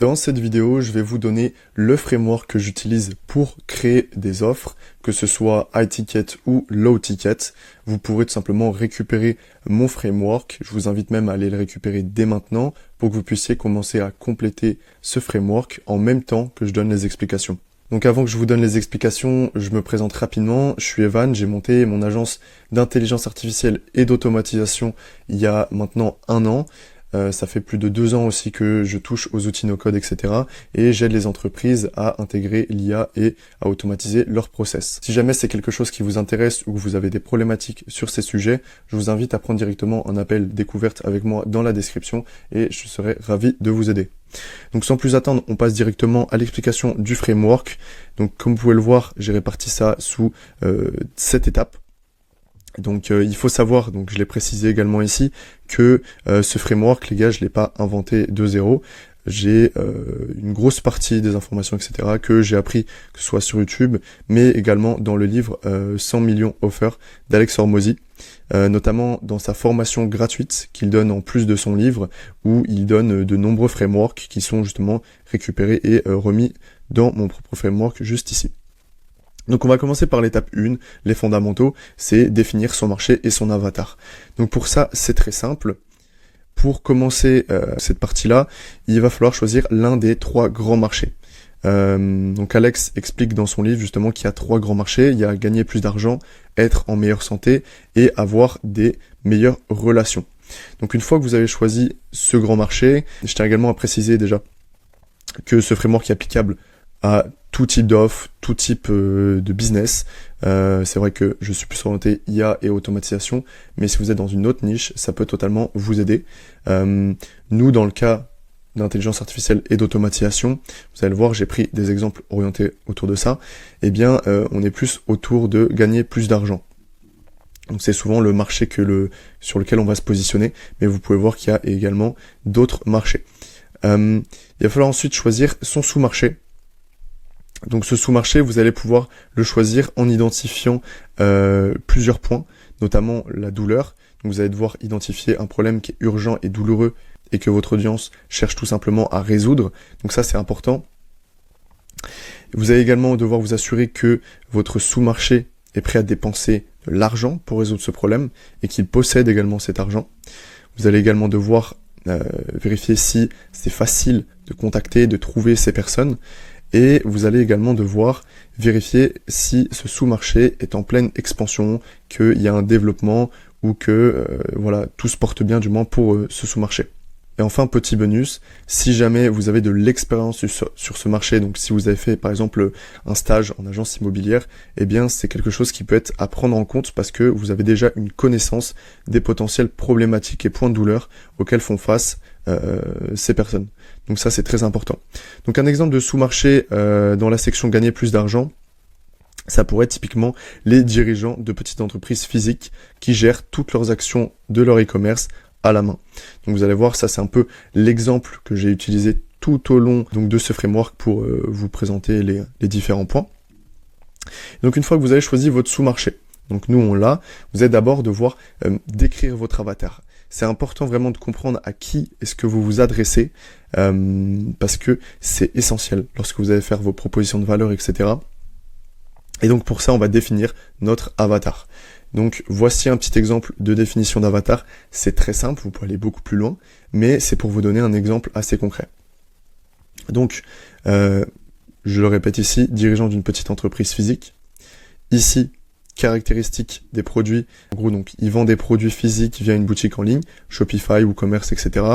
Dans cette vidéo, je vais vous donner le framework que j'utilise pour créer des offres, que ce soit high ticket ou low ticket. Vous pourrez tout simplement récupérer mon framework. Je vous invite même à aller le récupérer dès maintenant pour que vous puissiez commencer à compléter ce framework en même temps que je donne les explications. Donc avant que je vous donne les explications, je me présente rapidement. Je suis Evan, j'ai monté mon agence d'intelligence artificielle et d'automatisation il y a maintenant 1 an. Ça fait plus de 2 ans aussi que je touche aux outils no-code, etc. Et j'aide les entreprises à intégrer l'IA et à automatiser leurs process. Si jamais c'est quelque chose qui vous intéresse ou que vous avez des problématiques sur ces sujets, je vous invite à prendre directement un appel découverte avec moi dans la description et je serai ravi de vous aider. Donc sans plus attendre, on passe directement à l'explication du framework. Donc comme vous pouvez le voir, j'ai réparti ça sous 7 étapes. Donc il faut savoir, donc je l'ai précisé également ici, que ce framework, les gars, je l'ai pas inventé de zéro. J'ai une grosse partie des informations, etc., que j'ai appris, que ce soit sur YouTube, mais également dans le livre 100 millions offers d'Alex Hormozi, notamment dans sa formation gratuite qu'il donne en plus de son livre, où il donne de nombreux frameworks qui sont justement récupérés et remis dans mon propre framework juste ici. Donc on va commencer par l'étape 1, les fondamentaux, c'est définir son marché et son avatar. Donc pour ça, c'est très simple. Pour commencer cette partie-là, il va falloir choisir l'un des 3 grands marchés. Donc Alex explique dans son livre justement qu'il y a 3 grands marchés. Il y a gagner plus d'argent, être en meilleure santé et avoir des meilleures relations. Donc une fois que vous avez choisi ce grand marché, je tiens également à préciser déjà que ce framework est applicable à tout type d'offre, tout type de business. C'est vrai que je suis plus orienté IA et automatisation, mais si vous êtes dans une autre niche, ça peut totalement vous aider. Nous, dans le cas d'intelligence artificielle et d'automatisation, vous allez le voir, j'ai pris des exemples orientés autour de ça. Eh bien, on est plus autour de gagner plus d'argent. Donc c'est souvent le marché sur lequel on va se positionner, mais vous pouvez voir qu'il y a également d'autres marchés. Il va falloir ensuite choisir son sous-marché. Donc ce sous-marché, vous allez pouvoir le choisir en identifiant plusieurs points, notamment la douleur. Donc vous allez devoir identifier un problème qui est urgent et douloureux et que votre audience cherche tout simplement à résoudre. Donc ça, c'est important. Vous allez également devoir vous assurer que votre sous-marché est prêt à dépenser de l'argent pour résoudre ce problème et qu'il possède également cet argent. Vous allez également devoir vérifier si c'est facile de contacter, de trouver ces personnes. Et vous allez également devoir vérifier si ce sous-marché est en pleine expansion, qu'il y a un développement ou que voilà, tout se porte bien du moins pour ce sous-marché. Et enfin, petit bonus, si jamais vous avez de l'expérience sur ce marché, donc si vous avez fait par exemple un stage en agence immobilière, eh bien c'est quelque chose qui peut être à prendre en compte parce que vous avez déjà une connaissance des potentielles problématiques et points de douleur auxquels font face ces personnes. Donc ça, c'est très important. Donc un exemple de sous-marché dans la section gagner plus d'argent, ça pourrait être typiquement les dirigeants de petites entreprises physiques qui gèrent toutes leurs actions de leur e-commerce à la main. Donc vous allez voir, ça c'est un peu l'exemple que j'ai utilisé tout au long donc, de ce framework pour vous présenter les différents points. Donc une fois que vous avez choisi votre sous-marché, donc nous on l'a, vous allez d'abord devoir décrire votre avatar. C'est important vraiment de comprendre à qui est-ce que vous vous adressez, parce que c'est essentiel lorsque vous allez faire vos propositions de valeur, etc. Et donc pour ça, on va définir notre avatar. Donc voici un petit exemple de définition d'avatar. C'est très simple, vous pouvez aller beaucoup plus loin, mais c'est pour vous donner un exemple assez concret. Donc, je le répète ici, dirigeant d'une petite entreprise physique. Ici, caractéristiques des produits. En gros, donc, il vend des produits physiques via une boutique en ligne, Shopify, WooCommerce, etc.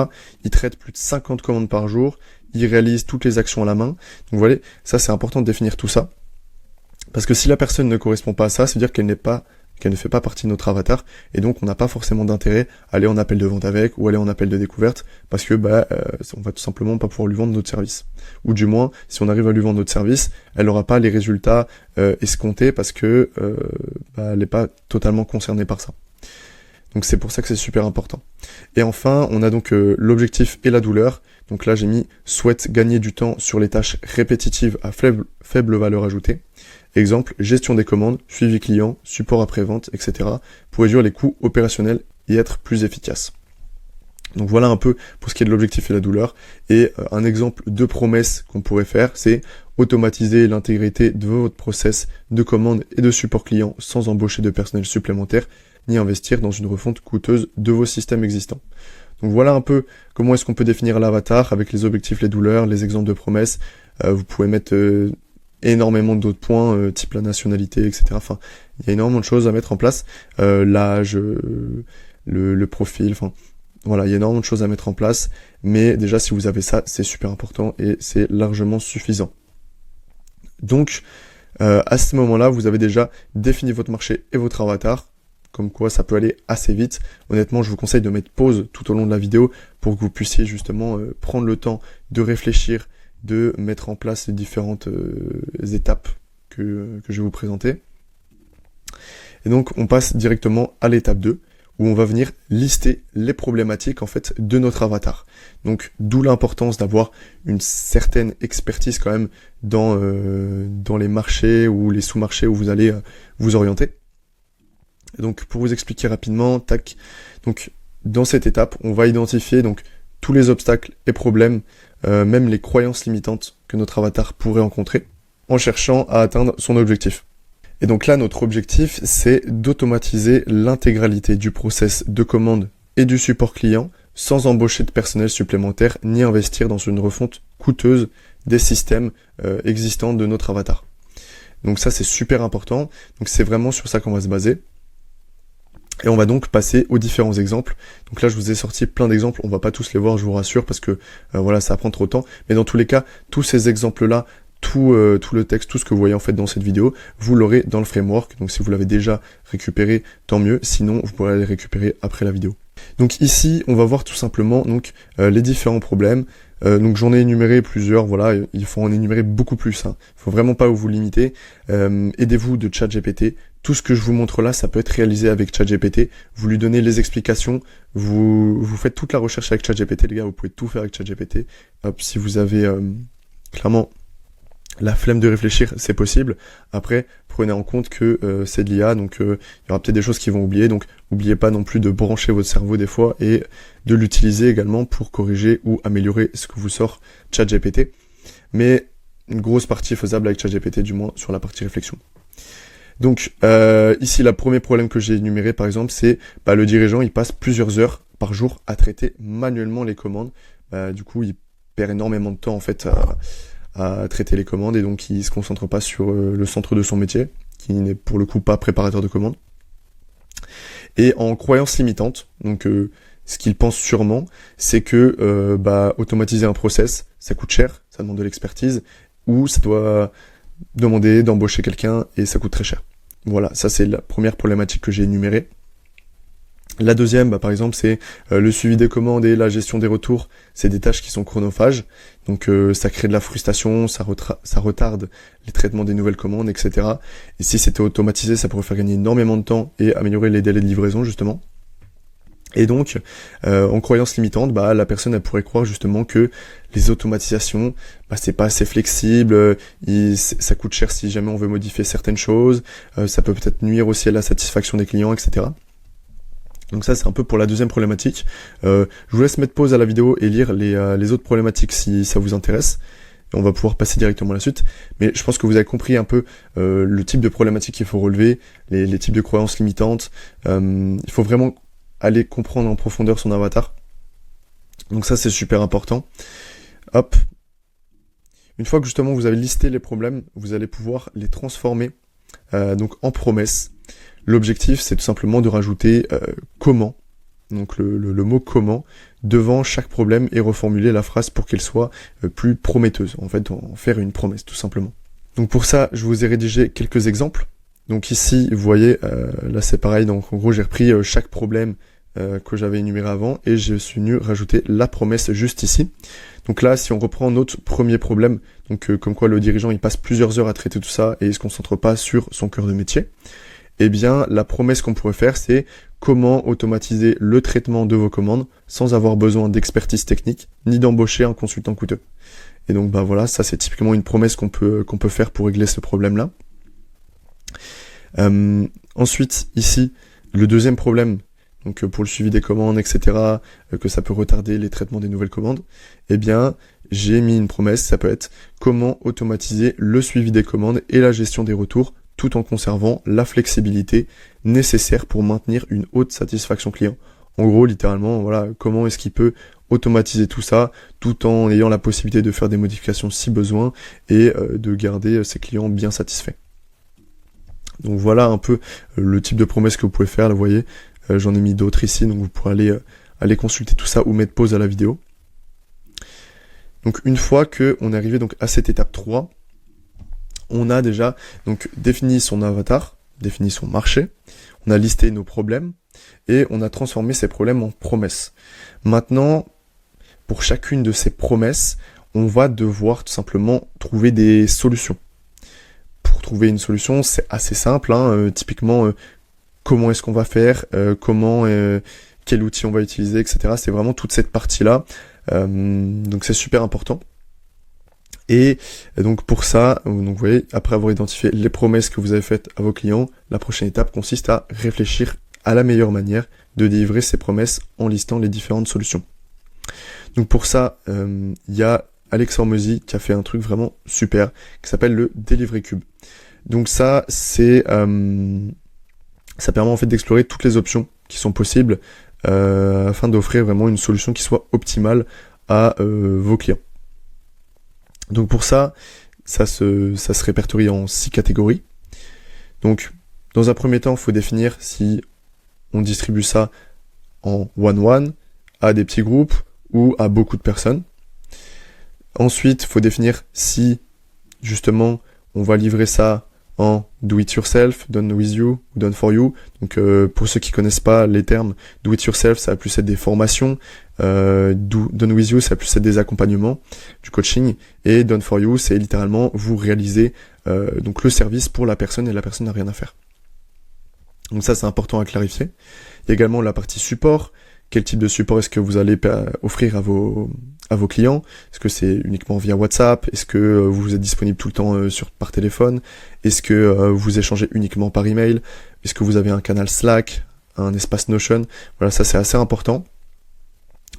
Il traite plus de 50 commandes par jour. Il réalise toutes les actions à la main. Donc, vous voyez, ça, c'est important de définir tout ça. Parce que si la personne ne correspond pas à ça, c'est-à-dire qu'elle ne fait pas partie de notre avatar, et donc on n'a pas forcément d'intérêt à aller en appel de vente avec, ou aller en appel de découverte, parce que on va tout simplement pas pouvoir lui vendre notre service. Ou du moins, si on arrive à lui vendre notre service, elle n'aura pas les résultats escomptés, parce que elle n'est pas totalement concernée par ça. Donc c'est pour ça que c'est super important. Et enfin, on a donc l'objectif et la douleur. Donc là, j'ai mis souhaite gagner du temps sur les tâches répétitives à faible valeur ajoutée. Exemple, gestion des commandes, suivi client, support après-vente, etc. pour réduire les coûts opérationnels et être plus efficace. Donc voilà un peu pour ce qui est de l'objectif et la douleur. Et un exemple de promesse qu'on pourrait faire, c'est automatiser l'intégrité de votre process de commande et de support client sans embaucher de personnel supplémentaire, ni investir dans une refonte coûteuse de vos systèmes existants. Donc voilà un peu comment est-ce qu'on peut définir l'avatar avec les objectifs, les douleurs, les exemples de promesses. Vous pouvez mettre énormément d'autres points, type la nationalité, etc. Enfin, il y a énormément de choses à mettre en place. L'âge, le profil, enfin... Voilà, il y a énormément de choses à mettre en place, mais déjà si vous avez ça, c'est super important et c'est largement suffisant. Donc, à ce moment-là, vous avez déjà défini votre marché et votre avatar, comme quoi ça peut aller assez vite. Honnêtement, je vous conseille de mettre pause tout au long de la vidéo pour que vous puissiez justement prendre le temps de réfléchir, de mettre en place les différentes étapes que je vais vous présenter. Et donc, on passe directement à l'étape 2. Où on va venir lister les problématiques en fait de notre avatar. Donc d'où l'importance d'avoir une certaine expertise quand même dans les marchés ou les sous-marchés où vous allez vous orienter. Et donc pour vous expliquer rapidement, tac. Donc dans cette étape, on va identifier donc tous les obstacles et problèmes, même les croyances limitantes que notre avatar pourrait rencontrer, en cherchant à atteindre son objectif. Et donc là, notre objectif, c'est d'automatiser l'intégralité du process de commande et du support client sans embaucher de personnel supplémentaire ni investir dans une refonte coûteuse des systèmes existants de notre avatar. Donc ça, c'est super important. Donc c'est vraiment sur ça qu'on va se baser. Et on va donc passer aux différents exemples. Donc là, je vous ai sorti plein d'exemples. On va pas tous les voir, je vous rassure, parce que voilà, ça prend trop de temps. Mais dans tous les cas, tous ces exemples-là, tout le texte, tout ce que vous voyez en fait dans cette vidéo, vous l'aurez dans le framework. Donc si vous l'avez déjà récupéré, tant mieux. Sinon, vous pourrez les récupérer après la vidéo. Donc ici, on va voir tout simplement donc les différents problèmes. Donc j'en ai énuméré plusieurs. Voilà, il faut en énumérer beaucoup plus. Hein. Il faut vraiment pas vous limiter. Aidez-vous de ChatGPT. Tout ce que je vous montre là, ça peut être réalisé avec ChatGPT. Vous lui donnez les explications. Vous faites toute la recherche avec ChatGPT, les gars. Vous pouvez tout faire avec ChatGPT. Hop, si vous avez clairement la flemme de réfléchir, c'est possible. Après, prenez en compte que c'est de l'IA, donc il y aura peut-être des choses qui vont oublier. Donc, n'oubliez pas non plus de brancher votre cerveau des fois et de l'utiliser également pour corriger ou améliorer ce que vous sort ChatGPT. Mais une grosse partie est faisable avec ChatGPT, du moins sur la partie réflexion. Donc, ici, le premier problème que j'ai énuméré, par exemple, c'est le dirigeant, il passe plusieurs heures par jour à traiter manuellement les commandes. Du coup, il perd énormément de temps en fait à traiter les commandes et donc il se concentre pas sur le centre de son métier, qui n'est pour le coup pas préparateur de commandes. Et en croyance limitante, donc ce qu'il pense sûrement, c'est que automatiser un process, ça coûte cher, ça demande de l'expertise, ou ça doit demander d'embaucher quelqu'un et ça coûte très cher. Voilà, ça c'est la première problématique que j'ai énumérée. La deuxième, par exemple, c'est le suivi des commandes et la gestion des retours. C'est des tâches qui sont chronophages, donc ça crée de la frustration, ça retarde les traitements des nouvelles commandes, etc. Et si c'était automatisé, ça pourrait faire gagner énormément de temps et améliorer les délais de livraison, justement. Et donc, en croyance limitante, la personne elle pourrait croire justement que les automatisations, c'est pas assez flexible, ça coûte cher si jamais on veut modifier certaines choses, ça peut peut-être nuire aussi à la satisfaction des clients, etc. Donc ça c'est un peu pour la deuxième problématique. Je vous laisse mettre pause à la vidéo et lire les autres problématiques si ça vous intéresse. Et on va pouvoir passer directement à la suite. Mais je pense que vous avez compris un peu le type de problématique qu'il faut relever, les types de croyances limitantes. Il faut vraiment aller comprendre en profondeur son avatar. Donc ça c'est super important. Hop. Une fois que justement vous avez listé les problèmes, vous allez pouvoir les transformer donc en promesses. L'objectif, c'est tout simplement de rajouter comment, donc le mot comment, devant chaque problème et reformuler la phrase pour qu'elle soit plus prometteuse. En fait, en faire une promesse, tout simplement. Donc pour ça, je vous ai rédigé quelques exemples. Donc ici, vous voyez, là c'est pareil. Donc en gros, j'ai repris chaque problème que j'avais énuméré avant et je suis venu rajouter la promesse juste ici. Donc là, si on reprend notre premier problème, donc comme quoi le dirigeant, il passe plusieurs heures à traiter tout ça et il se concentre pas sur son cœur de métier. Eh bien, la promesse qu'on pourrait faire, c'est comment automatiser le traitement de vos commandes sans avoir besoin d'expertise technique, ni d'embaucher un consultant coûteux. Et donc, voilà, ça c'est typiquement une promesse qu'on peut faire pour régler ce problème-là. Ensuite, ici, le deuxième problème, donc pour le suivi des commandes, etc., que ça peut retarder les traitements des nouvelles commandes, eh bien, j'ai mis une promesse, ça peut être comment automatiser le suivi des commandes et la gestion des retours tout en conservant la flexibilité nécessaire pour maintenir une haute satisfaction client. En gros, littéralement, voilà, comment est-ce qu'il peut automatiser tout ça tout en ayant la possibilité de faire des modifications si besoin et de garder ses clients bien satisfaits. Donc voilà un peu le type de promesse que vous pouvez faire, là, vous voyez, j'en ai mis d'autres ici, donc vous pourrez aller consulter tout ça ou mettre pause à la vidéo. Donc une fois qu'on est arrivé donc à cette étape 3, on a déjà donc défini son avatar, défini son marché, on a listé nos problèmes et on a transformé ces problèmes en promesses. Maintenant, pour chacune de ces promesses, on va devoir tout simplement trouver des solutions. Pour trouver une solution, c'est assez simple, hein, typiquement comment est-ce qu'on va faire, quel outil on va utiliser, etc. C'est vraiment toute cette partie-là, donc c'est super important. Et donc pour ça, donc vous voyez, après avoir identifié les promesses que vous avez faites à vos clients, la prochaine étape consiste à réfléchir à la meilleure manière de délivrer ces promesses en listant les différentes solutions. Donc pour ça, il y a Alex Hormozy qui a fait un truc vraiment super qui s'appelle le Delivery Cube. Donc ça, ça permet en fait d'explorer toutes les options qui sont possibles afin d'offrir vraiment une solution qui soit optimale à vos clients. Donc pour ça se répertorie en 6 catégories. Donc dans un premier temps, il faut définir si on distribue ça en one-one, à des petits groupes ou à beaucoup de personnes. Ensuite, il faut définir si justement on va livrer ça en do it yourself, done with you ou done for you. Donc pour ceux qui connaissent pas les termes, do it yourself, ça va plus être des formations, done with you, ça va plus être des accompagnements, du coaching, et done for you, c'est littéralement vous réalisez donc le service pour la personne et la personne n'a rien à faire. Donc ça, c'est important à clarifier. Il y a également la partie support. Quel type de support est-ce que vous allez offrir à vos clients? Est-ce que c'est uniquement via WhatsApp? Est-ce que vous êtes disponible tout le temps par téléphone? Est-ce que vous échangez uniquement par email? Est-ce que vous avez un canal Slack, un espace Notion? Voilà, ça c'est assez important.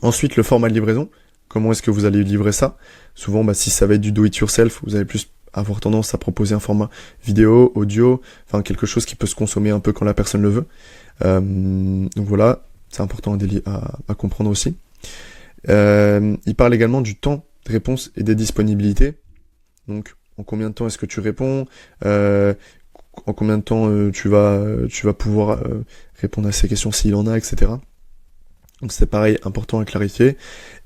Ensuite, le format de livraison. Comment est-ce que vous allez livrer ça? Souvent, si ça va être du do-it-yourself, vous allez plus avoir tendance à proposer un format vidéo, audio, enfin quelque chose qui peut se consommer un peu quand la personne le veut. Donc voilà, c'est important à comprendre aussi. Il parle également du temps de réponse et des disponibilités. Donc, en combien de temps est-ce que tu réponds, en combien de temps tu vas pouvoir répondre à ces questions s'il en a, etc. Donc c'est pareil, important à clarifier.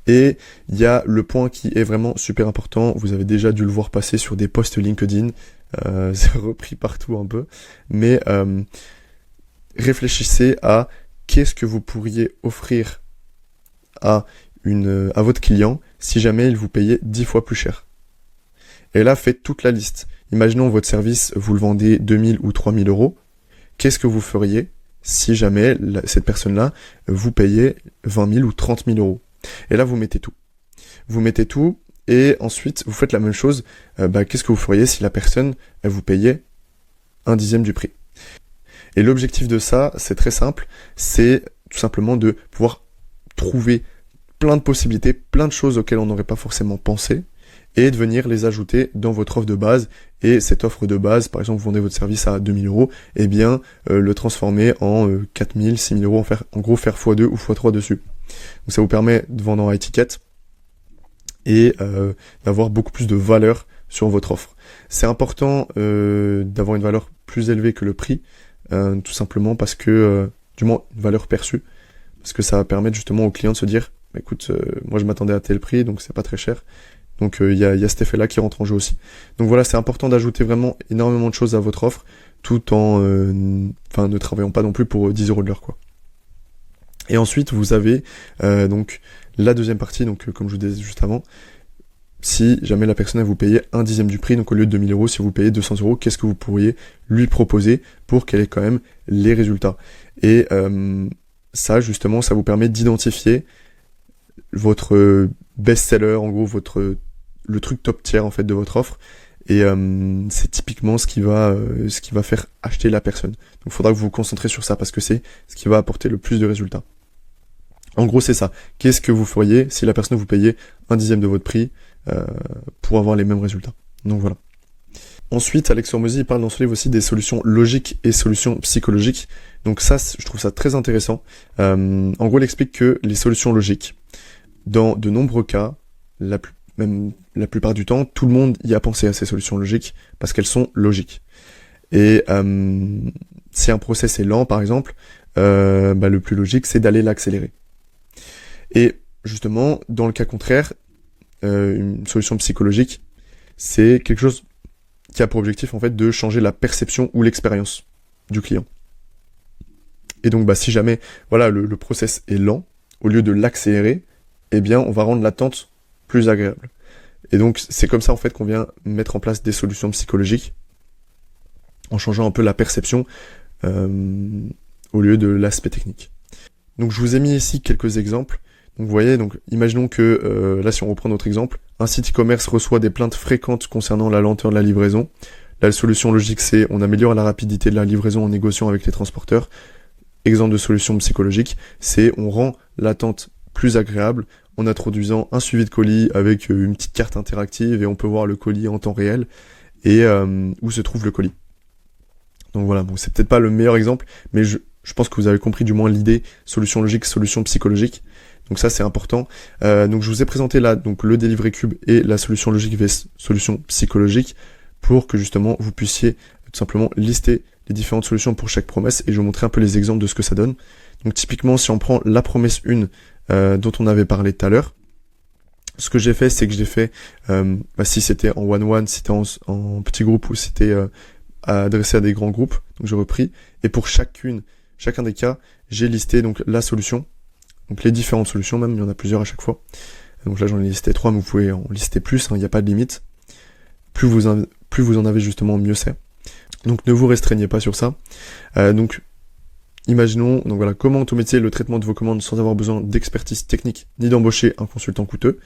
Et il y a le point qui est vraiment super important, vous avez déjà dû le voir passer sur des posts LinkedIn, c'est repris partout un peu, mais réfléchissez à qu'est-ce que vous pourriez offrir à votre client si jamais il vous payait 10 fois plus cher. Et là, faites toute la liste. Imaginons votre service, vous le vendez 2000 ou 3000 euros. Qu'est-ce que vous feriez si jamais cette personne-là vous payait 20 000 ou 30 000 euros? Et là, vous mettez tout. Vous mettez tout et ensuite, vous faites la même chose. Qu'est-ce que vous feriez si la personne elle vous payait 1/10 du prix? Et l'objectif de ça, c'est très simple. C'est tout simplement de pouvoir trouver plein de possibilités, plein de choses auxquelles on n'aurait pas forcément pensé et de venir les ajouter dans votre offre de base. Et cette offre de base, par exemple, vous vendez votre service à 2000 euros, eh bien, le transformer en 4000, 6000 euros, en gros, faire x2 ou x3 dessus. Donc ça vous permet de vendre en high ticket et d'avoir beaucoup plus de valeur sur votre offre. C'est important d'avoir une valeur plus élevée que le prix, tout simplement parce que, du moins, une valeur perçue, parce que ça va permettre justement au client de se dire, écoute, moi je m'attendais à tel prix, donc c'est pas très cher. Donc il y a cet effet-là qui rentre en jeu aussi. Donc voilà, c'est important d'ajouter vraiment énormément de choses à votre offre, tout en ne travaillant pas non plus pour 10 euros de l'heure, quoi. Et ensuite, vous avez donc la deuxième partie, donc comme je vous disais juste avant, si jamais la personne elle vous payait 1/10 du prix, donc au lieu de 2000 euros, si vous payez 200 euros, qu'est-ce que vous pourriez lui proposer pour qu'elle ait quand même les résultats? Et ça, justement, ça vous permet d'identifier votre best-seller, en gros, le truc top tier, en fait, de votre offre, et c'est typiquement ce qui va faire acheter la personne. Donc il faudra que vous vous concentrez sur ça parce que c'est ce qui va apporter le plus de résultats. En gros, c'est ça. Qu'est-ce que vous feriez si la personne vous payait 1/10 de votre prix pour avoir les mêmes résultats? Donc voilà. Ensuite, Alex Hormozy, il parle dans ce livre aussi des solutions logiques et solutions psychologiques. Donc ça, je trouve ça très intéressant. En gros, il explique que les solutions logiques, dans de nombreux cas, même la plupart du temps, tout le monde y a pensé à ces solutions logiques parce qu'elles sont logiques. Et si un process est lent, par exemple, le plus logique, c'est d'aller l'accélérer. Et justement, dans le cas contraire, une solution psychologique, c'est quelque chose qui a pour objectif en fait de changer la perception ou l'expérience du client. Et donc si jamais le process est lent, au lieu de l'accélérer, eh bien on va rendre l'attente plus agréable. Et donc c'est comme ça en fait qu'on vient mettre en place des solutions psychologiques en changeant un peu la perception au lieu de l'aspect technique. Donc je vous ai mis ici quelques exemples. Donc vous voyez, imaginons que là si on reprend notre exemple, un site e-commerce reçoit des plaintes fréquentes concernant la lenteur de la livraison. La solution logique c'est on améliore la rapidité de la livraison en négociant avec les transporteurs. Exemple de solution psychologique, c'est on rend l'attente plus agréable en introduisant un suivi de colis avec une petite carte interactive et on peut voir le colis en temps réel et où se trouve le colis. Donc voilà, bon c'est peut-être pas le meilleur exemple, mais je pense que vous avez compris du moins l'idée solution logique, solution psychologique. Donc ça c'est important. Donc je vous ai présenté là le délivré cube et la solution logique vs solution psychologique pour que justement vous puissiez tout simplement lister les différentes solutions pour chaque promesse et je vais vous montrer un peu les exemples de ce que ça donne. Donc typiquement si on prend la promesse 1 dont on avait parlé tout à l'heure, ce que j'ai fait c'est que j'ai fait si c'était en one-one, si c'était en petit groupe ou si c'était adressé à des grands groupes, donc j'ai repris et pour chacun des cas j'ai listé donc la solution. Donc les différentes solutions, même, il y en a plusieurs à chaque fois. Donc là j'en ai listé 3, mais vous pouvez en lister plus, il n'y a pas de limite. Plus vous en avez justement, mieux c'est. Donc ne vous restreignez pas sur ça. Imaginons, comment automatiser le traitement de vos commandes sans avoir besoin d'expertise technique, ni d'embaucher un consultant coûteux.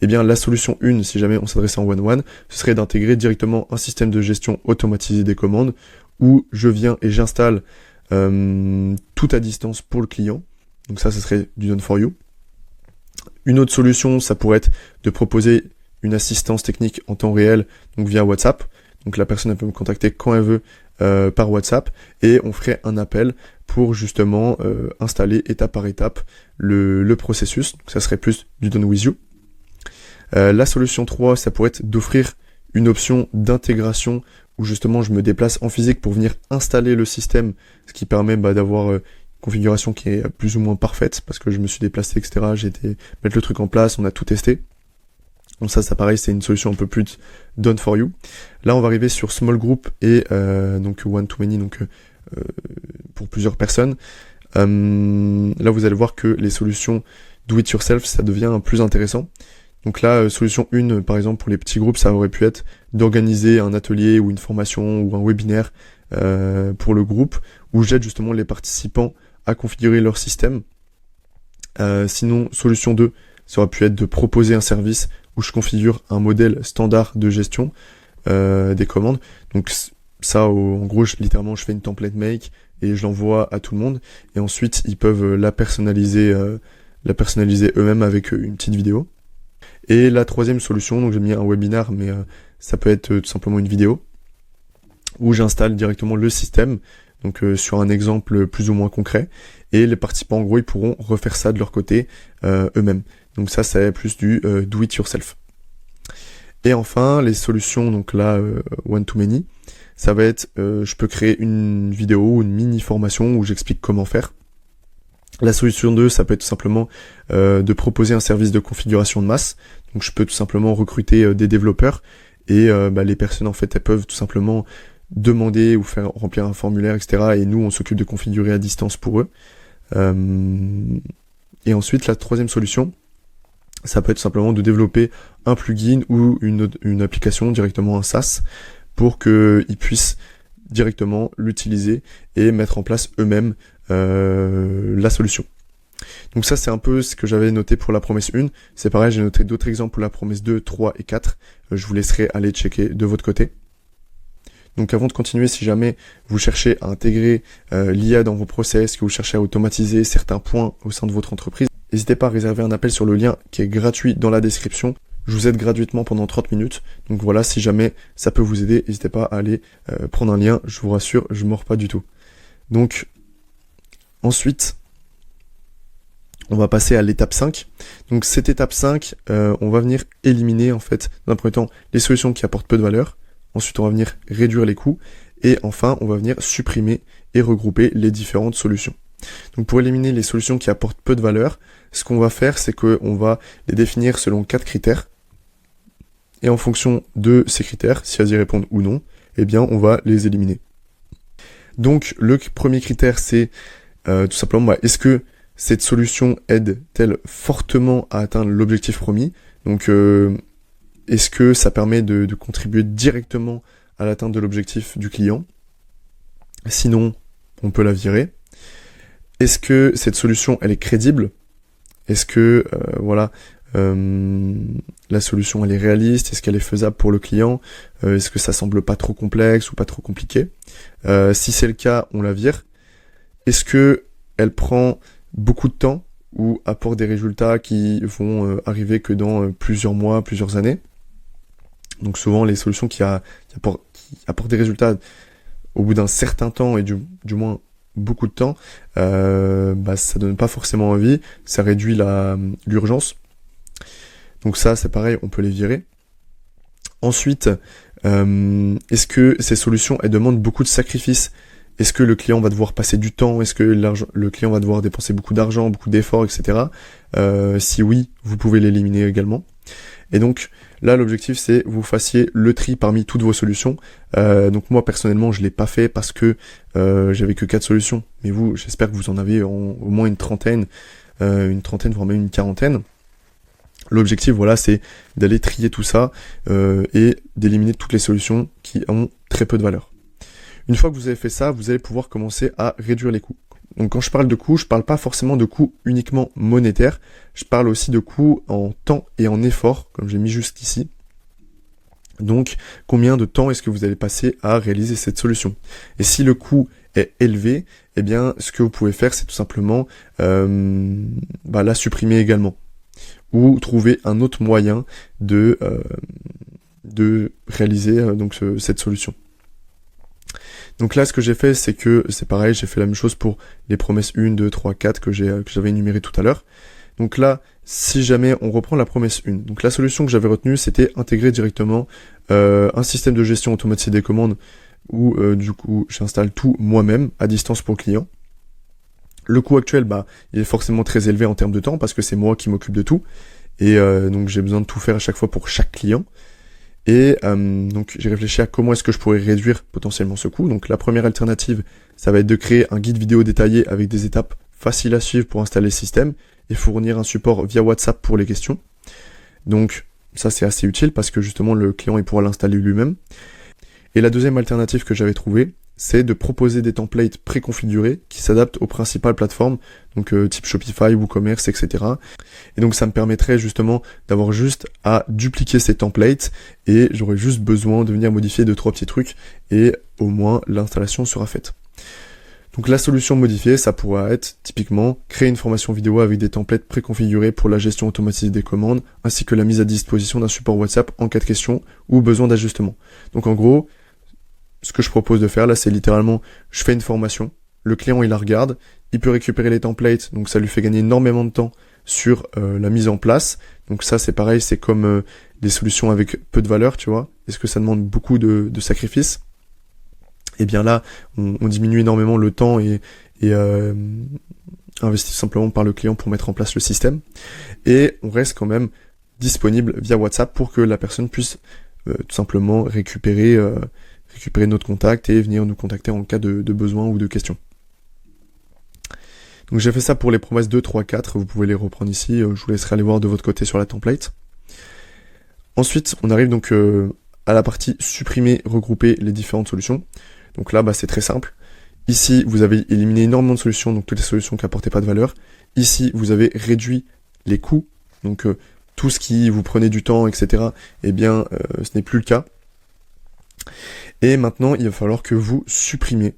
Eh bien la solution 1, si jamais on s'adressait en one-one, ce serait d'intégrer directement un système de gestion automatisé des commandes, où je viens et j'installe tout à distance pour le client. Donc ça serait du done for you. Une autre solution, ça pourrait être de proposer une assistance technique en temps réel, donc via WhatsApp. Donc la personne elle peut me contacter quand elle veut par WhatsApp et on ferait un appel pour justement installer étape par étape le processus. Donc ça serait plus du done with you. La solution 3, ça pourrait être d'offrir une option d'intégration où justement je me déplace en physique pour venir installer le système, ce qui permet d'avoir configuration qui est plus ou moins parfaite parce que je me suis déplacé, etc. J'ai été mettre le truc en place, on a tout testé. Donc ça pareil, c'est une solution un peu plus done for you. Là, on va arriver sur small group et donc one to many, donc pour plusieurs personnes. Là, vous allez voir que les solutions do it yourself, ça devient plus intéressant. Donc là, solution 1, par exemple, pour les petits groupes, ça aurait pu être d'organiser un atelier ou une formation ou un webinaire pour le groupe où j'aide justement les participants à configurer leur système. Sinon, solution 2, ça aurait pu être de proposer un service où je configure un modèle standard de gestion des commandes. Donc ça, en gros, littéralement, je fais une template make et je l'envoie à tout le monde. Et ensuite, ils peuvent la personnaliser eux-mêmes avec une petite vidéo. Et la troisième solution, donc j'ai mis un webinar, mais ça peut être tout simplement une vidéo où j'installe directement le système, donc sur un exemple plus ou moins concret, et les participants en gros ils pourront refaire ça de leur côté eux-mêmes. Donc ça c'est plus du do it yourself. Et enfin les solutions, donc là one to many, ça va être je peux créer une vidéo ou une mini formation où j'explique comment faire. La solution 2, ça peut être tout simplement de proposer un service de configuration de masse. Donc je peux tout simplement recruter des développeurs et les personnes en fait elles peuvent tout simplement demander ou faire remplir un formulaire, etc. Et nous on s'occupe de configurer à distance pour eux. Et ensuite la troisième solution, ça peut être tout simplement de développer un plugin ou une application, directement un SaaS, pour qu'ils puissent directement l'utiliser et mettre en place eux-mêmes la solution. Donc ça, c'est un peu ce que j'avais noté pour la promesse 1. C'est pareil, j'ai noté d'autres exemples pour la promesse 2, 3 et 4. Je vous laisserai aller checker de votre côté. Donc avant de continuer, si jamais vous cherchez à intégrer l'IA dans vos process, que vous cherchez à automatiser certains points au sein de votre entreprise, n'hésitez pas à réserver un appel sur le lien qui est gratuit dans la description. Je vous aide gratuitement pendant 30 minutes. Donc voilà, si jamais ça peut vous aider, n'hésitez pas à aller prendre un lien. Je vous rassure, je ne mords pas du tout. Donc ensuite, on va passer à l'étape 5. Donc cette étape 5, on va venir éliminer en fait, dans un premier temps, les solutions qui apportent peu de valeur. Ensuite, on va venir réduire les coûts. Et enfin, on va venir supprimer et regrouper les différentes solutions. Donc pour éliminer les solutions qui apportent peu de valeur, ce qu'on va faire, c'est qu'on va les définir selon 4 critères. Et en fonction de ces critères, si elles y répondent ou non, eh bien on va les éliminer. Donc le premier critère, c'est tout simplement, est-ce que cette solution aide-t-elle fortement à atteindre l'objectif promis? Donc est-ce que ça permet de contribuer directement à l'atteinte de l'objectif du client? Sinon, on peut la virer. Est-ce que cette solution, elle est crédible? Est-ce que la solution, elle est réaliste? Est-ce qu'elle est faisable pour le client? Est-ce que ça semble pas trop complexe ou pas trop compliqué? Si c'est le cas, on la vire. Est-ce que elle prend beaucoup de temps ou apporte des résultats qui vont arriver que dans plusieurs mois, plusieurs années? Donc souvent, les solutions qui apportent des résultats au bout d'un certain temps et du moins beaucoup de temps, ça donne pas forcément envie, ça réduit l'urgence. Donc ça, c'est pareil, on peut les virer. Ensuite, est-ce que ces solutions, elles demandent beaucoup de sacrifices? Est-ce que le client va devoir passer du temps? Est-ce que le client va devoir dépenser beaucoup d'argent, beaucoup d'efforts, etc. Si oui, vous pouvez l'éliminer également. Et donc là, l'objectif, c'est vous fassiez le tri parmi toutes vos solutions. Donc moi, personnellement, je l'ai pas fait parce que j'avais que 4 solutions. Mais vous, j'espère que vous en avez au moins une trentaine, voire même une quarantaine. L'objectif, voilà, c'est d'aller trier tout ça et d'éliminer toutes les solutions qui ont très peu de valeur. Une fois que vous avez fait ça, vous allez pouvoir commencer à réduire les coûts. Donc quand je parle de coûts, je parle pas forcément de coûts uniquement monétaires, je parle aussi de coûts en temps et en effort, comme j'ai mis juste ici. Donc combien de temps est-ce que vous allez passer à réaliser cette solution? Et si le coût est élevé, eh bien ce que vous pouvez faire, c'est tout simplement la supprimer également. Ou trouver un autre moyen de réaliser cette solution. Donc là, ce que j'ai fait, c'est que c'est pareil, j'ai fait la même chose pour les promesses 1, 2, 3, 4 que j'avais énumérées tout à l'heure. Donc là, si jamais on reprend la promesse 1, donc la solution que j'avais retenue, c'était intégrer directement un système de gestion automatisée des commandes où du coup, j'installe tout moi-même à distance pour le client. Le coût actuel, il est forcément très élevé en termes de temps parce que c'est moi qui m'occupe de tout. Et donc j'ai besoin de tout faire à chaque fois pour chaque client. Et donc j'ai réfléchi à comment est-ce que je pourrais réduire potentiellement ce coût. Donc la première alternative, ça va être de créer un guide vidéo détaillé avec des étapes faciles à suivre pour installer le système et fournir un support via WhatsApp pour les questions. Donc ça c'est assez utile parce que justement le client il pourra l'installer lui-même. Et la deuxième alternative que j'avais trouvée, c'est de proposer des templates préconfigurés qui s'adaptent aux principales plateformes, donc type Shopify, WooCommerce, etc. Et donc ça me permettrait justement d'avoir juste à dupliquer ces templates et j'aurais juste besoin de venir modifier 2-3 petits trucs et au moins l'installation sera faite. Donc la solution modifiée, ça pourra être typiquement créer une formation vidéo avec des templates préconfigurés pour la gestion automatisée des commandes, ainsi que la mise à disposition d'un support WhatsApp en cas de question ou besoin d'ajustement. Donc en gros, ce que je propose de faire là, c'est littéralement, je fais une formation, le client il la regarde, il peut récupérer les templates, donc ça lui fait gagner énormément de temps sur la mise en place. Donc ça c'est pareil, c'est comme des solutions avec peu de valeur, tu vois. Est-ce que ça demande beaucoup de sacrifices? Et bien là, on diminue énormément le temps et investi simplement par le client pour mettre en place le système. Et on reste quand même disponible via WhatsApp pour que la personne puisse tout simplement récupérer notre contact et venir nous contacter en cas de besoin ou de questions. Donc j'ai fait ça pour les promesses 2, 3, 4, vous pouvez les reprendre ici, je vous laisserai aller voir de votre côté sur la template. Ensuite, on arrive donc à la partie supprimer, regrouper les différentes solutions. Donc là, c'est très simple. Ici, vous avez éliminé énormément de solutions, donc toutes les solutions qui n'apportaient pas de valeur. Ici, vous avez réduit les coûts, donc tout ce qui vous prenait du temps, etc., eh bien, ce n'est plus le cas. Et maintenant, il va falloir que vous supprimiez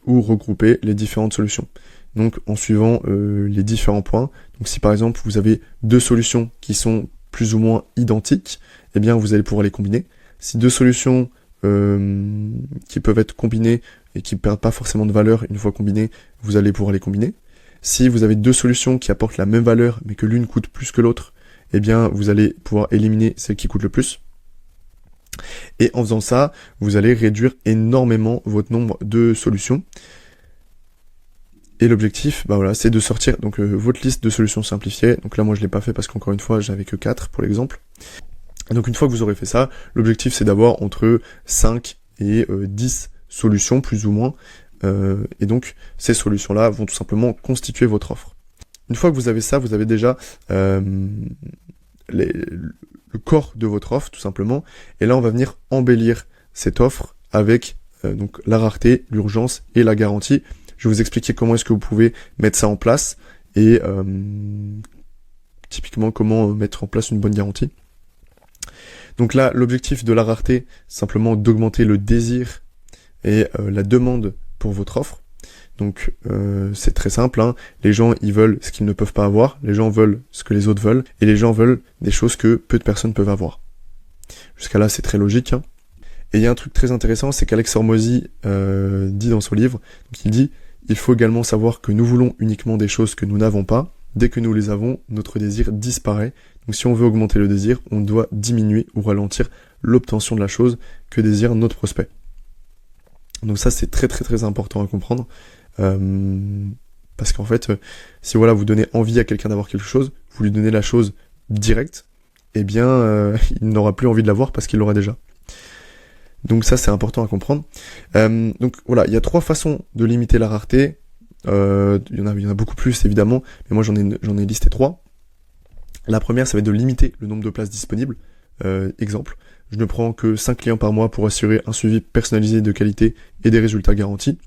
ou regroupez les différentes solutions. Donc, en suivant les différents points. Donc, si par exemple, vous avez deux solutions qui sont plus ou moins identiques, eh bien, vous allez pouvoir les combiner. Si deux solutions qui peuvent être combinées et qui ne perdent pas forcément de valeur une fois combinées, vous allez pouvoir les combiner. Si vous avez deux solutions qui apportent la même valeur, mais que l'une coûte plus que l'autre, eh bien, vous allez pouvoir éliminer celle qui coûte le plus. Et en faisant ça, vous allez réduire énormément votre nombre de solutions. Et l'objectif, bah voilà, c'est de sortir donc votre liste de solutions simplifiées. Donc là, moi, je l'ai pas fait parce qu'encore une fois, j'avais que 4 pour l'exemple. Donc une fois que vous aurez fait ça, l'objectif, c'est d'avoir entre 5 et 10 solutions, plus ou moins. Et donc, ces solutions-là vont tout simplement constituer votre offre. Une fois que vous avez ça, vous avez déjà le corps de votre offre, tout simplement. Et là, on va venir embellir cette offre avec donc la rareté, l'urgence et la garantie. Je vais vous expliquer comment est-ce que vous pouvez mettre ça en place et typiquement comment mettre en place une bonne garantie. Donc là, l'objectif de la rareté, c'est simplement d'augmenter le désir et la demande pour votre offre. Donc c'est très simple, hein. Les gens ils veulent ce qu'ils ne peuvent pas avoir, les gens veulent ce que les autres veulent, et les gens veulent des choses que peu de personnes peuvent avoir. Jusqu'à là c'est très logique, hein. Et il y a un truc très intéressant, c'est qu'Alex Hormozy dit dans son livre, donc il dit « Il faut également savoir que nous voulons uniquement des choses que nous n'avons pas. Dès que nous les avons, notre désir disparaît. Donc si on veut augmenter le désir, on doit diminuer ou ralentir l'obtention de la chose que désire notre prospect. » Donc ça c'est très très très important à comprendre. Parce qu'en fait, si voilà vous donnez envie à quelqu'un d'avoir quelque chose, vous lui donnez la chose directe, eh bien il n'aura plus envie de l'avoir parce qu'il l'aura déjà. Donc ça c'est important à comprendre. Donc voilà, il y a 3 façons de limiter la rareté. Il y en a beaucoup plus évidemment, mais moi j'en ai listé 3. La première, ça va être de limiter le nombre de places disponibles. Exemple, je ne prends que 5 clients par mois pour assurer un suivi personnalisé de qualité et des résultats garantis.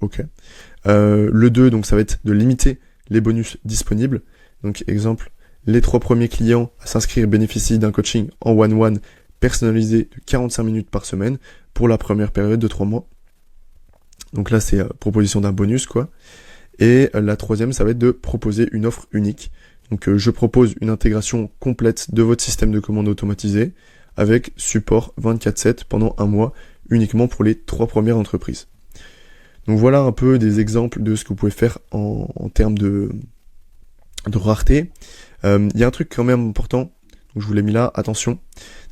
Ok. Le 2, donc ça va être de limiter les bonus disponibles. Donc exemple, les 3 premiers clients à s'inscrire bénéficient d'un coaching en one-one personnalisé de 45 minutes par semaine pour la première période de 3 mois. Donc là, c'est proposition d'un bonus, quoi. Et la 3e, ça va être de proposer une offre unique. Donc je propose une intégration complète de votre système de commande automatisé avec support 24/7 pendant 1 mois uniquement pour les 3 premières entreprises. Donc voilà un peu des exemples de ce que vous pouvez faire en termes de rareté. Il y a un truc quand même important, donc je vous l'ai mis là, attention.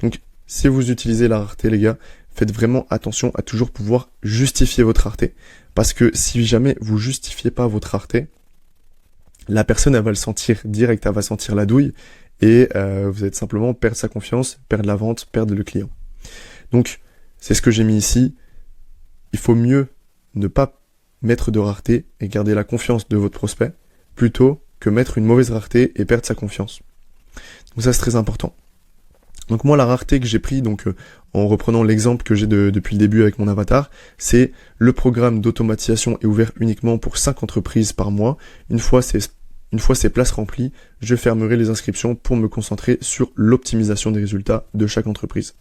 Donc si vous utilisez la rareté les gars, faites vraiment attention à toujours pouvoir justifier votre rareté. Parce que si jamais vous justifiez pas votre rareté, la personne elle va le sentir direct, elle va sentir la douille et vous allez simplement perdre sa confiance, perdre la vente, perdre le client. Donc c'est ce que j'ai mis ici. Il faut mieux ne pas mettre de rareté et garder la confiance de votre prospect plutôt que mettre une mauvaise rareté et perdre sa confiance. Donc ça c'est très important. Donc moi la rareté que j'ai pris, donc en reprenant l'exemple que j'ai depuis le début avec mon avatar, c'est le programme d'automatisation est ouvert uniquement pour 5 entreprises par mois. Une fois ces places remplies, je fermerai les inscriptions pour me concentrer sur l'optimisation des résultats de chaque entreprise.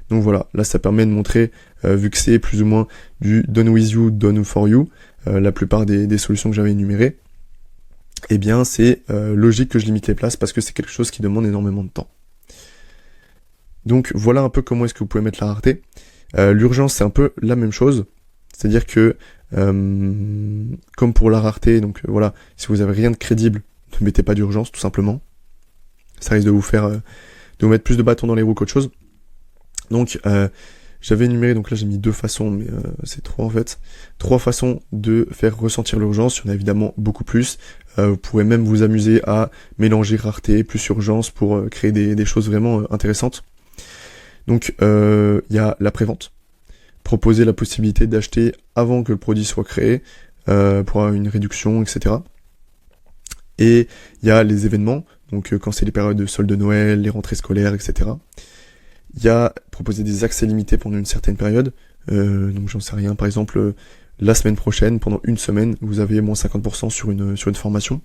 Donc voilà, là ça permet de montrer, vu que c'est plus ou moins du done with you, done for you, la plupart des solutions que j'avais énumérées, eh bien c'est logique que je limite les places parce que c'est quelque chose qui demande énormément de temps. Donc voilà un peu comment est-ce que vous pouvez mettre la rareté. L'urgence c'est un peu la même chose, c'est-à-dire que comme pour la rareté, donc voilà, si vous avez rien de crédible, ne mettez pas d'urgence tout simplement. Ça risque de vous mettre plus de bâtons dans les roues qu'autre chose. Donc j'avais énuméré, donc là j'ai mis 2 façons, mais c'est 3 en fait. 3 façons de faire ressentir l'urgence, il y en a évidemment beaucoup plus. Vous pourrez même vous amuser à mélanger rareté plus urgence pour créer des choses vraiment intéressantes. Donc il y a la prévente. Proposer la possibilité d'acheter avant que le produit soit créé pour avoir une réduction, etc. Et il y a les événements, donc quand c'est les périodes de soldes de Noël, les rentrées scolaires, etc. Il y a proposer des accès limités pendant une certaine période, donc j'en sais rien, par exemple la semaine prochaine, pendant une semaine, vous avez moins 50% sur une formation.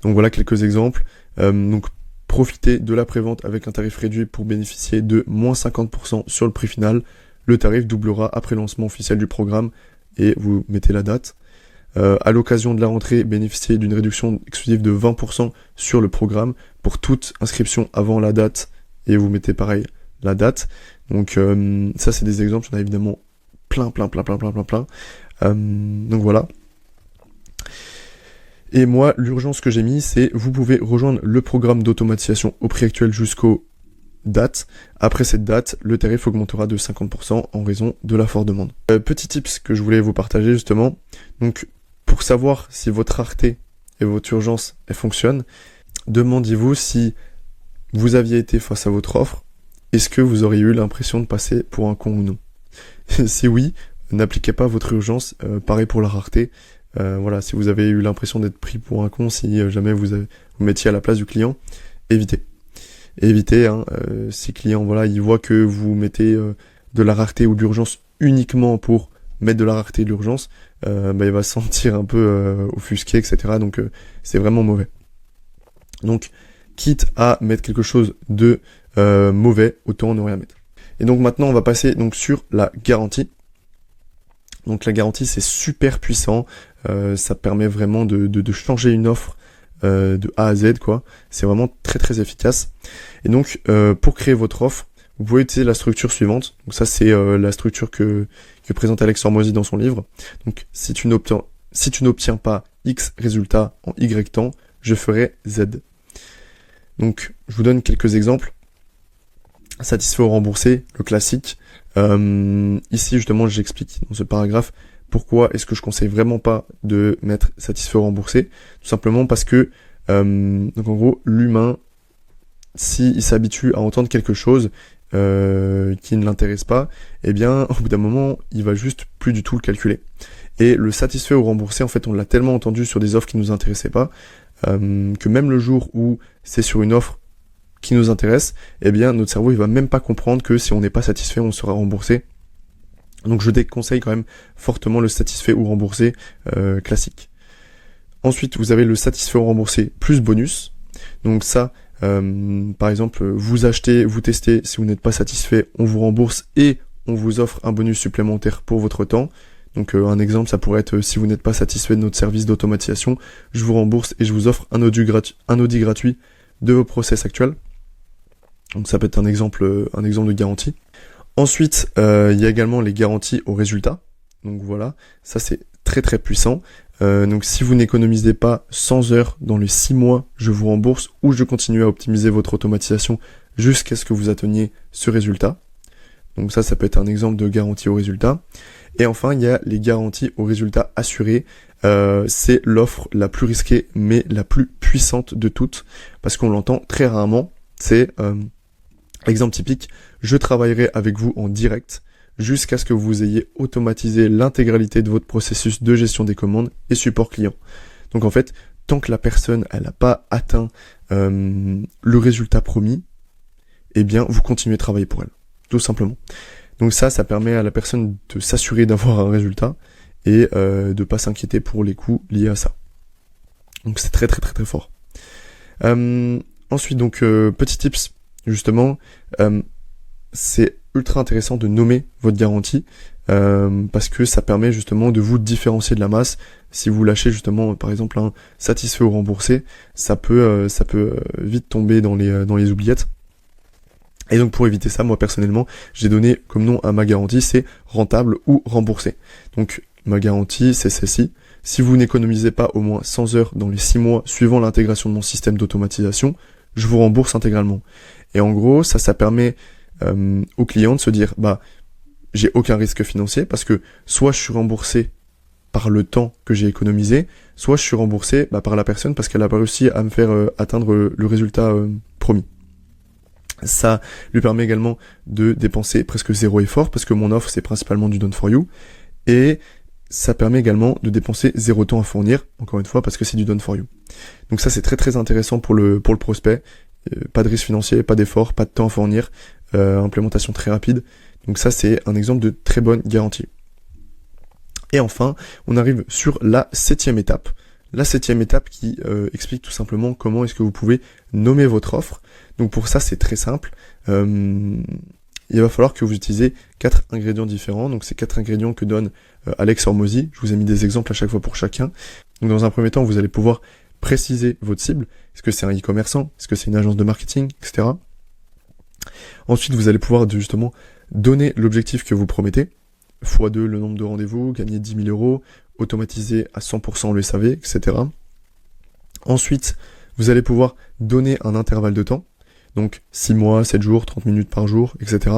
Donc voilà quelques exemples. Donc profitez de la prévente avec un tarif réduit pour bénéficier de moins 50% sur le prix final. Le tarif doublera après le lancement officiel du programme et vous mettez la date. À l'occasion de la rentrée, bénéficiez d'une réduction exclusive de 20% sur le programme pour toute inscription avant la date et vous mettez pareil la date. Donc ça c'est des exemples, il y en a évidemment plein. Donc voilà. Et moi, l'urgence que j'ai mis, c'est vous pouvez rejoindre le programme d'automatisation au prix actuel jusqu'aux dates. Après cette date, le tarif augmentera de 50% en raison de la forte demande. Petit tips que je voulais vous partager justement. Donc pour savoir si votre rareté et votre urgence elles fonctionnent, demandez-vous si vous aviez été face à votre offre, est-ce que vous auriez eu l'impression de passer pour un con ou non? Si oui, n'appliquez pas votre urgence, pareil pour la rareté. Voilà, si vous avez eu l'impression d'être pris pour un con, si jamais vous mettiez à la place du client, évitez. Évitez, si le client, voilà, il voit que vous mettez de la rareté ou de l'urgence uniquement pour mettre de la rareté et de l'urgence, il va se sentir un peu offusqué, etc. Donc c'est vraiment mauvais. Donc, quitte à mettre quelque chose de mauvais, autant ne rien mettre. Et donc maintenant, on va passer donc sur la garantie. Donc la garantie, c'est super puissant. Ça permet vraiment de changer une offre de A à Z, quoi. C'est vraiment très efficace. Et donc, pour créer votre offre, vous pouvez utiliser la structure suivante. Donc ça, c'est la structure que présente Alex Hormozy dans son livre. Donc, si tu n'obtiens pas X résultat en Y temps, je ferai Z. Donc, je vous donne quelques exemples. Satisfait ou remboursé, le classique. Ici, justement, j'explique dans ce paragraphe pourquoi est-ce que je conseille vraiment pas de mettre satisfait ou remboursé. Tout simplement parce que, donc en gros, l'humain, s'il s'habitue à entendre quelque chose qui ne l'intéresse pas, eh bien, au bout d'un moment, il va juste plus du tout le calculer. Et le satisfait ou remboursé, en fait, on l'a tellement entendu sur des offres qui nous intéressaient pas, que même le jour où c'est sur une offre qui nous intéresse, eh bien notre cerveau il va même pas comprendre que si on n'est pas satisfait, on sera remboursé. Donc je déconseille quand même fortement le satisfait ou remboursé classique. Ensuite, vous avez le satisfait ou remboursé plus bonus. Donc ça, par exemple, vous achetez, vous testez, si vous n'êtes pas satisfait, on vous rembourse et on vous offre un bonus supplémentaire pour votre temps. Donc un exemple, ça pourrait être si vous n'êtes pas satisfait de notre service d'automatisation, je vous rembourse et je vous offre un audit gratuit de vos process actuels. Donc ça peut être un exemple de garantie. Ensuite, il y a également les garanties au résultat. Donc voilà, ça c'est très puissant. Donc si vous n'économisez pas 100 heures dans les 6 mois, je vous rembourse ou je continue à optimiser votre automatisation jusqu'à ce que vous atteigniez ce résultat. Donc ça peut être un exemple de garantie au résultat. Et enfin, il y a les garanties au résultat assuré. C'est l'offre la plus risquée mais la plus puissante de toutes parce qu'on l'entend très rarement. C'est exemple typique, je travaillerai avec vous en direct jusqu'à ce que vous ayez automatisé l'intégralité de votre processus de gestion des commandes et support client. Donc en fait, tant que la personne elle n'a pas atteint le résultat promis, eh bien vous continuez de travailler pour elle, tout simplement. Donc ça permet à la personne de s'assurer d'avoir un résultat et de pas s'inquiéter pour les coûts liés à ça. Donc c'est très fort. Ensuite donc petit tips justement, c'est ultra intéressant de nommer votre garantie parce que ça permet justement de vous différencier de la masse. Si vous lâchez justement par exemple un satisfait ou remboursé, ça peut vite tomber dans les oubliettes. Et donc pour éviter ça, moi personnellement, j'ai donné comme nom à ma garantie, c'est rentable ou remboursé. Donc ma garantie, c'est celle-ci. Si vous n'économisez pas au moins 100 heures dans les 6 mois suivant l'intégration de mon système d'automatisation, je vous rembourse intégralement. Et en gros, ça permet au client de se dire, j'ai aucun risque financier parce que soit je suis remboursé par le temps que j'ai économisé, soit je suis remboursé par la personne parce qu'elle a pas réussi à me faire atteindre le résultat promis. Ça lui permet également de dépenser presque zéro effort parce que mon offre c'est principalement du done for you et ça permet également de dépenser zéro temps à fournir, encore une fois parce que c'est du done for you. Donc ça c'est très intéressant pour le prospect. Pas de risque financier, pas d'effort, pas de temps à fournir, implémentation très rapide. Donc ça c'est un exemple de très bonne garantie. Et enfin, on arrive sur la 7e étape. La 7e étape qui explique tout simplement comment est-ce que vous pouvez nommer votre offre. Donc pour ça, c'est très simple. Il va falloir que vous utilisez 4 ingrédients différents. Donc c'est 4 ingrédients que donne Alex Hormozy. Je vous ai mis des exemples à chaque fois pour chacun. Donc dans un premier temps, vous allez pouvoir préciser votre cible. Est-ce que c'est un e-commerçant? Est-ce que c'est une agence de marketing, etc. Ensuite, vous allez pouvoir justement donner l'objectif que vous promettez. x2 le nombre de rendez-vous, gagner 10 000 euros, automatiser à 100% le SAV, etc. Ensuite, vous allez pouvoir donner un intervalle de temps. Donc 6 mois, 7 jours, 30 minutes par jour, etc.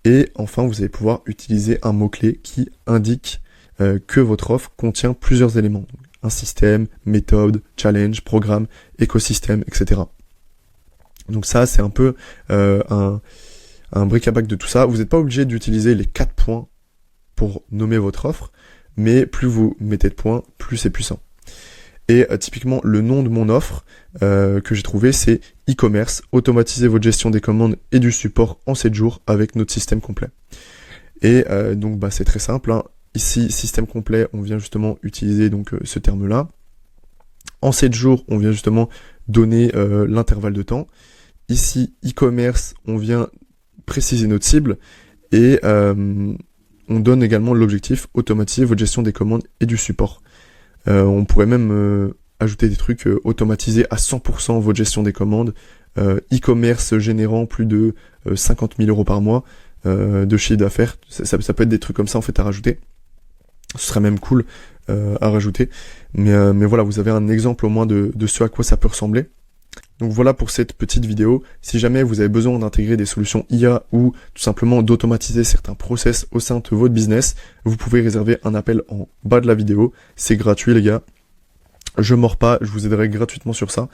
Et enfin, vous allez pouvoir utiliser un mot-clé qui indique que votre offre contient plusieurs éléments. Donc, un système, méthode, challenge, programme, écosystème, etc. Donc ça, c'est un peu un bric-à-brac de tout ça. Vous n'êtes pas obligé d'utiliser les 4 points pour nommer votre offre, mais plus vous mettez de points, plus c'est puissant. Et typiquement, le nom de mon offre que j'ai trouvé, c'est e-commerce, automatiser votre gestion des commandes et du support en 7 jours avec notre système complet. Et donc, c'est très simple. Hein. Ici, système complet, on vient justement utiliser donc ce terme-là. En 7 jours, on vient justement donner l'intervalle de temps. Ici, e-commerce, on vient préciser notre cible et on donne également l'objectif, automatiser votre gestion des commandes et du support. On pourrait même ajouter des trucs, automatiser à 100% votre gestion des commandes, e-commerce générant plus de 50 000 euros par mois de chiffre d'affaires. Ça peut être des trucs comme ça en fait à rajouter. Ce serait même cool à rajouter. Mais voilà, vous avez un exemple au moins de ce à quoi ça peut ressembler. Donc voilà pour cette petite vidéo. Si jamais vous avez besoin d'intégrer des solutions IA ou tout simplement d'automatiser certains process au sein de votre business, vous pouvez réserver un appel en bas de la vidéo. C'est gratuit les gars. Je mords pas, je vous aiderai gratuitement sur ça.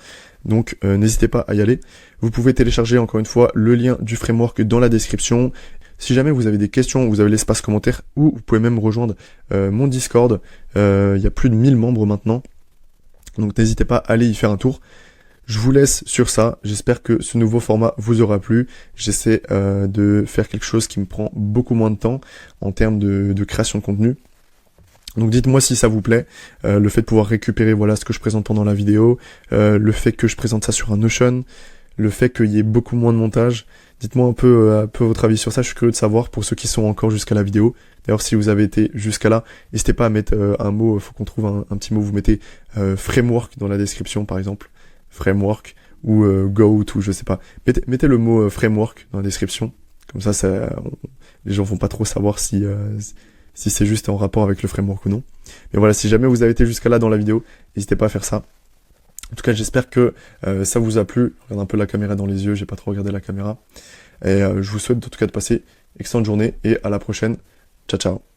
Donc n'hésitez pas à y aller. Vous pouvez télécharger encore une fois le lien du framework dans la description. Si jamais vous avez des questions, vous avez l'espace commentaire ou vous pouvez même rejoindre mon Discord. Il y a plus de 1000 membres maintenant. Donc n'hésitez pas à aller y faire un tour. Je vous laisse sur ça. J'espère que ce nouveau format vous aura plu. J'essaie de faire quelque chose qui me prend beaucoup moins de temps en termes de création de contenu. Donc dites-moi si ça vous plaît, le fait de pouvoir récupérer voilà ce que je présente pendant la vidéo, le fait que je présente ça sur un Notion, le fait qu'il y ait beaucoup moins de montage. Dites-moi un peu votre avis sur ça, je suis curieux de savoir pour ceux qui sont encore jusqu'à la vidéo. D'ailleurs si vous avez été jusqu'à là, n'hésitez pas à mettre un mot, faut qu'on trouve un petit mot, vous mettez framework dans la description par exemple, framework ou goat ou je sais pas. Mettez le mot framework dans la description, comme ça les gens vont pas trop savoir si c'est juste en rapport avec le framework ou non. Mais voilà, si jamais vous avez été jusqu'à là dans la vidéo, n'hésitez pas à faire ça. En tout cas, j'espère que ça vous a plu. Je regarde un peu la caméra dans les yeux, j'ai pas trop regardé la caméra. Et je vous souhaite en tout cas de passer une excellente journée et à la prochaine. Ciao, ciao.